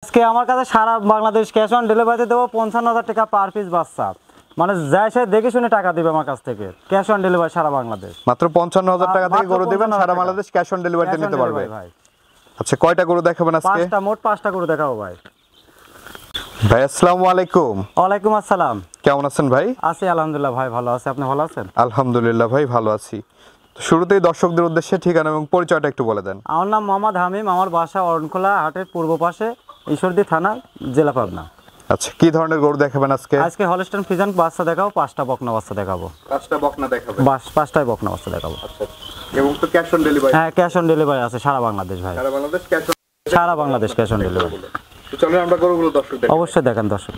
আজকে আমার কাছে সারা বাংলাদেশ ক্যাশ অন ডেলিভারিতে দেবো 55,000 টাকা পার পিস বাচ্চা। মানে যায় সে দেখে শুনে টাকা দিবে আমার কাছ থেকে, ক্যাশ অন ডেলিভারি সারা বাংলাদেশ। মাত্র 55,000 টাকা থেকে গরু দিবেন, সারা বাংলাদেশ ক্যাশ অন ডেলিভারিতে নিতে পারবে ভাই। আচ্ছা, কয়টা গরু দেখাবেন আজকে? মোট 5টা গরু দেখাবো ভাই। ভাই আসসালামু আলাইকুম। ওয়ালাইকুম আসসালাম। কেমন আছেন ভাই? আছি আলহামদুলিল্লাহ ভাই, ভালো আছি। আপনি ভালো আছেন? আলহামদুলিল্লাহ ভাই, ভালো আছি। শুরুতেই দর্শকদের উদ্দেশ্যে ঠিকানা এবং পরিচয়টা একটু বলে দেন। আমার নাম মোহাম্মদ হামিম, আমার বাসা অরণখোলা হাটের পূর্ব পাশে, ঈশ্বরদী থানা, জেলা পাবনা। আচ্ছা, কি ধরনের গরু দেখাবেন আজকে? আজকে হলস্টাইন ফ্রিজিয়ান বাচ্চা দেখাবো, 5টা বকনা বাচ্চা দেখাবো। 5টা বকনা দেখাবেন? 5টাই বকনা বাচ্চা দেখাবো। আচ্ছা, এবং তো ক্যাশ অন ডেলিভারি? হ্যাঁ, ক্যাশ অন ডেলিভারি আছে সারা বাংলাদেশ ভাই। সারা বাংলাদেশ ক্যাশ অন? সারা বাংলাদেশ ক্যাশ অন ডেলিভারি। তো চলুন আমরা গরুগুলো দর্শকদের অবশ্যই দেখেন দর্শক।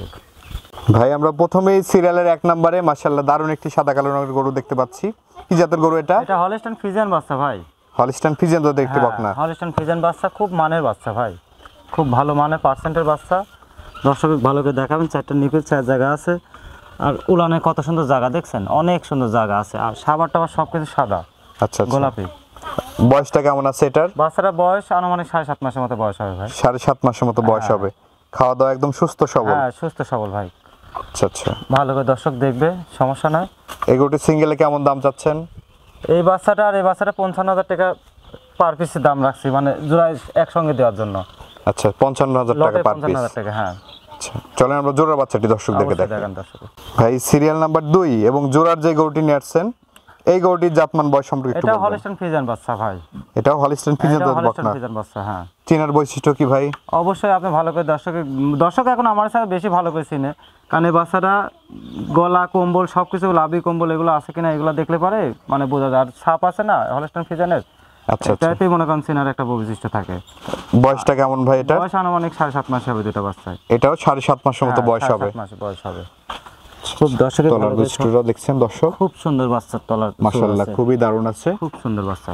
ভাই, আমরা প্রথমেই সিরিয়ালের 1 নম্বরে মাশাআল্লাহ দারুণ একটি সাদা কালো রঙের গরু দেখতে পাচ্ছি। কি জাতের গরু এটা? এটা হলস্টাইন ফ্রিজিয়ান বাচ্চা ভাই। হলস্টাইন ফ্রিজিয়ান তো দেখতে বকনা? হলস্টাইন ফ্রিজিয়ান বাচ্চা, খুব মানের বাচ্চা ভাই, খুব ভালো মানের পার্সেন্টের বাচ্চা। দর্শক ভালো করে দেখাবেন, 4টা নিপিল 4 জায়গা আছে। আর উলানে কত সুন্দর জায়গা দেখছেন, অনেক সুন্দর জায়গা আছে। আর সাবার টাবার সবকিছু সাদা। আচ্ছা, গোলাপি। বয়সটা কেমন আছে এটার? বাচ্চাটার বয়স আনুমানিক 7.5 মাসের মতো বয়স হবে ভাই। 7.5 মাসের মতো বয়স হবে। খাওয়া দাওয়া একদম সুস্থ সবল? হ্যাঁ, সুস্থ সবল ভাই। আচ্ছা আচ্ছা, ভালো করে দর্শক দেখবে, সমস্যা নাই। এই গরুটি সিঙ্গেলে কেমন দাম চাচ্ছেন? এই বাচ্চাটা আর এই বাচ্চাটা 55,000 টাকা পার পিসের দাম রাখছি, মানে জোড়ায় একসঙ্গে দেওয়ার জন্য। আচ্ছা, 55,000 টাকা পার পিস? 55,000 টাকা, হ্যাঁ। আচ্ছা, চলেন আমরা জোড়ার বাচ্চাটি দর্শকদেরকে দেখেন দর্শক। ভাই, সিরিয়াল নাম্বার 2 এবং জোড়ার যে গরুটি নিয়ে আসছেন, এই গরুটির জাতমান বয়স সম্পর্কে একটু বলবেন? এটা হলস্টাইন ফ্রিজিয়ান বাচ্চা ভাই। এটাও হলস্টাইন ফ্রিজিয়ান বাচ্চা, হ্যাঁ। চিনার বৈশিষ্ট্য কি ভাই? অবশ্যই আপনি ভালো করে দর্শক এখন আমার সাথে বেশি ভালো করে চিনে, কারণ এই বাচ্চাটা গলা কম্বল সবকিছু, লাভি কম্বল এগুলো আছে কিনা এগুলো দেখলে পারে মানে বোঝা যায়। আর ছাপ আছে না হলস্টাইন ফ্রিজিয়ানের, আচ্ছা আচ্ছা, এটাতেই মনে করেন চিনার একটা বৈশিষ্ট্য থাকে। বয়সটা কেমন ভাই এটা? বয়স আনুমানিক 7.5 মাস হবে দুটো বাচ্চায়। এটাও 7.5 মাসের মতো বয়স হবে? 7 মাস বয়স হবে। খুব দর্শকের তলার বৈশিষ্ট্যটা দেখছেন দর্শক? খুব সুন্দর বাচ্চা, তলার মাশাআল্লাহ খুবই দারুণ আছে, খুব সুন্দর বাচ্চা।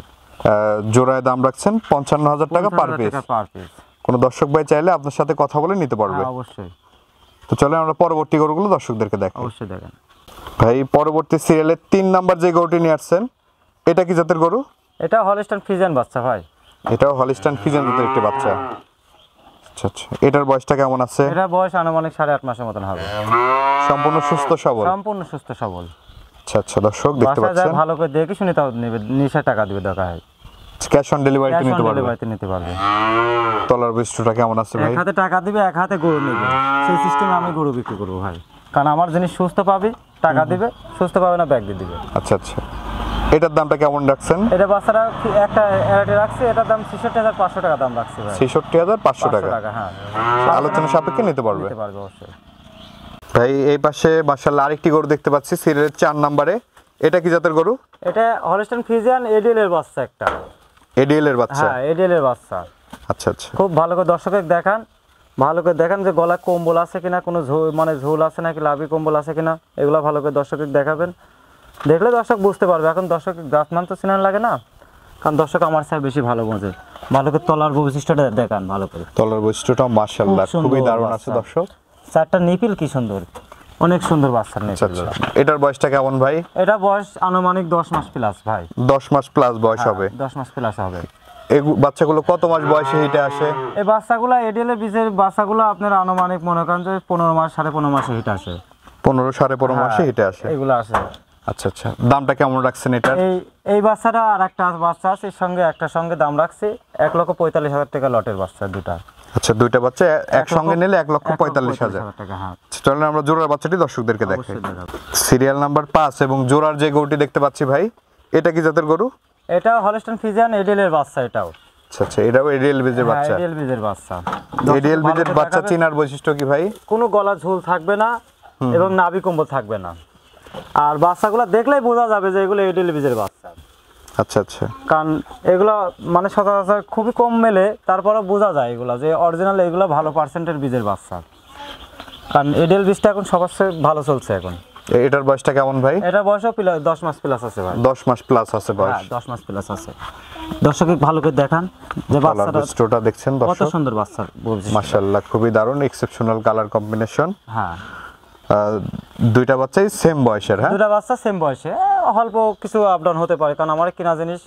জোড়ায় দাম রাখছেন 55,000 টাকা পার পিস। কোন দর্শক ভাই চাইলে আপনার সাথে কথা বলে নিতে পারবে? অবশ্যই। তো চলেন আমরা পরবর্তী গরুগুলো দর্শকদেরকে দেখাই। অবশ্যই দেখেন ভাই, পরবর্তী সিরিয়ালের 3 নাম্বার যে গরুটি নিয়ে আসছেন, এটা কি জাতের গরু? এটা হলস্টাইন ফ্রিজিয়ান বাচ্চা ভাই। এটাও হলস্টাইন ফ্রিজিয়ান জাতের একটি বাচ্চা। আচ্ছা আচ্ছা, এটার বয়সটা কেমন আছে? এটার বয়স আনুমানিক 8.5 মাসের মতন হবে। সম্পূর্ণ সুস্থ সবল? সম্পূর্ণ সুস্থ সবল। আচ্ছা আচ্ছা, দর্শক দেখতে পাচ্ছেন, ভালো করে দেখে শুনে তাও নেবে, নিশা টাকা দিবে দরকার হয়। ক্যাশ অন ডেলিভারিতে নিতে পারবে? নিতে পারবে। তলার বৈশিষ্ট্যটা কেমন আছে ভাই? এক হাতে টাকা দিবে, এক হাতে গরু নেবে, সেই সিস্টেমে আমি গরু বিক্রি করব ভাই। কারণ আমার জিনিস সুস্থ পাবি, টাকা দিবে, সুস্থ পাবে না ব্যাগ দিয়ে দিবে। আচ্ছা আচ্ছা, এটার দামটা কেমন রাখছেন? এটা বাচ্চারা একটা এরাটে রাখছে, এটার দাম 66,500 টাকা দাম রাখছে ভাই। 66,500 টাকা? হ্যাঁ, আলোচনা সাপেক্ষে নিতে পারবে? নিতে পারবে অবশ্যই। ভাই, এই পাশে মাশাআল্লাহ আরেকটি গরু দেখতে পাচ্ছি সিরিয়ালের 4 নম্বরে, এটা কি জাতের গরু? এটা হলস্টাইন ফ্রিজিয়ান এডিএল এর বাচ্চা একটা। এডিএল এর বাচ্চা? হ্যাঁ, এডিএল এর বাচ্চা। আচ্ছা আচ্ছা, খুব ভালো করে দর্শকের দেখান, ভালো করে দেখেন যে গলা কম্বল আছে কিনা, কোনো মানে ঝোল আছে নাকি লাভি কম্বল আছে কিনা, এগুলো ভালো করে দর্শকের দেখাবেন। দেখলে দর্শক বুঝতে পারবে। এখন দর্শক জাতমান তো চেনার লাগে না, কারণ দর্শক আমার সাথে বেশি ভালো বোঝে। ভালো করে তলার বৈশিষ্ট্যটা দেখান ভালো করে। তলার বৈশিষ্ট্যটা মাশাআল্লাহ খুবই দারুণ আছে দর্শক। 4টা নিপিল কি সুন্দর, অনেক সুন্দর বাচ্চা নিপিল। আচ্ছা, এটার বয়সটা কেমন ভাই? এটা বয়স আনুমানিক 10 মাস প্লাস ভাই। 10 মাস প্লাস বয়স হবে? 10 মাস প্লাস হবে। এই বাচ্চাগুলো কত মাস বয়সে হিটে আসে? এই বাচ্চাগুলো এডিএল এর বীজের বাচ্চাগুলো আপনার আনুমানিক মনে করেন যে 15 মাস 15.5 মাসে হিট আসে। 15-15.5 মাসে হিটে আসে এগুলো আসে। আচ্ছা আচ্ছা, দামটা কেমন রাখছেন এটার? এই বাচ্চাটা আর একটা বাচ্চা আছে, এর সঙ্গে একটার সঙ্গে দাম রাখছি 1,45,000 টাকা লটের বাচ্চা দুটা। আচ্ছা, দুইটা বাচ্চা একসঙ্গে নিলে 1,45,000 টাকা। হ্যাঁ, চলেন আমরা জোড়ার বাচ্চাটি দর্শকদেরকে দেখাই। সিরিয়াল নাম্বার 5 এবং জোড়ার যে গরুটি দেখতে পাচ্ছি ভাই, এটা কি জাতের গরু? এটা হলস্টাইন ফ্রিজিয়ান এডিএল এর বাচ্চা। এটাও আচ্ছা আচ্ছা, এটাও এডিএল বীজের বাচ্চা? এডিএল বীজের বাচ্চা। এডিএল বীজের বাচ্চা চিনার বৈশিষ্ট্য কি ভাই? কোনো গলা ঝোল থাকবে না এবং নাভি কম্বল থাকবে না। আর বাচ্চাগুলো দেখলেই বোঝা যাবে যে এগুলো এডিএল বীজের বাচ্চা। আচ্ছা আচ্ছা, কারণ এগুলো মানে সচরাচর খুবই কম মেলে, তারপরে বোঝা যায় এগুলো যে অরিজিনাল, এগুলো ভালো পার্সেন্টের বীজের বাচ্চা। কারণ এডিএল বীজটা এখন সবচেয়ে ভালো চলছে এখন। এটার বয়সটা কেমন ভাই? এটা বয়সও 10 মাস প্লাস আছে ভাই। 10 মাস প্লাস আছে বয়স? হ্যাঁ, 10 মাস প্লাস আছে। দর্শক ভালো করে দেখান যে বাচ্চাটা দেখছেন দর্শক, কত সুন্দর বাচ্চা, মাশাআল্লাহ খুবই দারুণ, এক্সেপশনাল কালার কম্বিনেশন। হ্যাঁ, দুইটা বাচ্চাই সেম বয়সের? হ্যাঁ, দুইটা বাচ্চা সেম বয়সে, অল্প কিছু আপ ডাউন হতে পারে, কারণ আমার কিনা জিনিস,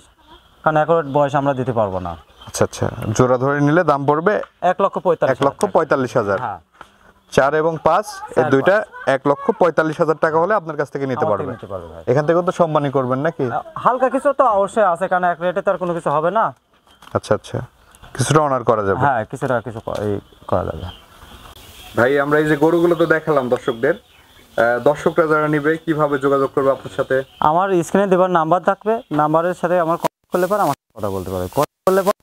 কারণ অ্যাকুরেট বয়স আমরা দিতে পারবো না। আচ্ছা আচ্ছা, জোড়া ধরে নিলে দাম পড়বে 1,45,000 1,45,000। হ্যাঁ 4 এবং 5 এই 4, দুইটা 1,45,000 টাকা হলে আপনার কাছ থেকে নিতে আমার পারবে। থেকে নিতে পারবে ভাই। এখান থেকে তো সম্মানই করবেন নাকি? হালকা কিছু তো অবশ্যই আছে, কারণ এক রেটে তো আর কোনো কিছু হবে না। আচ্ছা আচ্ছা, কিছুটা অনার করা যাবে। হ্যাঁ কিছুটা কিছু করা যাবে। ভাই আমরা এই যে গরুগুলো তো দেখালাম দর্শকদের, দর্শকরা যারা নিবে কিভাবে যোগাযোগ করবে আপনার সাথে? আমার স্ক্রিনে দেবার নাম্বার থাকবে, নাম্বারের সাথে আমার কন্ট্যাক্ট করলে পরে আমার সাথে কথা বলতে পারবে, কথা বললে পরে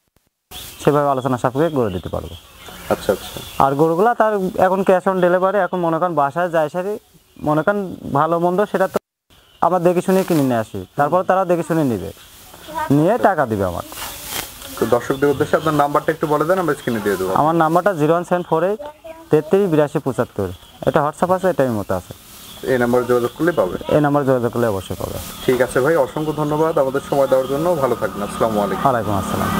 সেভাবে আলোচনা সাপেক্ষে গড়ে দিতে পারবো। আচ্ছা আচ্ছা, আর গরুগুলা তার এখন ক্যাশ অন ডেলিভারি, এখন মনে করেন বাসায় যায় সারি, মনে করেন ভালো মন্দ সেটা তো আমরা দেখে শুনে কিনে নিয়ে আসি, তারপর তারা দেখে শুনে নিবে, নিয়ে টাকা দিবে আমার। তো দর্শকদের উদ্দেশ্যে আপনার নাম্বারটা একটু বলে দেন, আমরা স্ক্রিনে দিয়ে দেবো। আমার নাম্বারটা 01748 33 82 75। এটা হোয়াটসঅ্যাপ আছে, এটাই মতো আছে, এই নাম্বারে যোগাযোগ করলে পাবে। এই নাম্বার যোগাযোগ করলে অবশ্যই পাবে। ঠিক আছে ভাই, অসংখ্য ধন্যবাদ আমাদের সময় দেওয়ার জন্য। ভালো থাকবেন, আসসালামু আলাইকুম। ওয়ালাইকুম আসসালাম।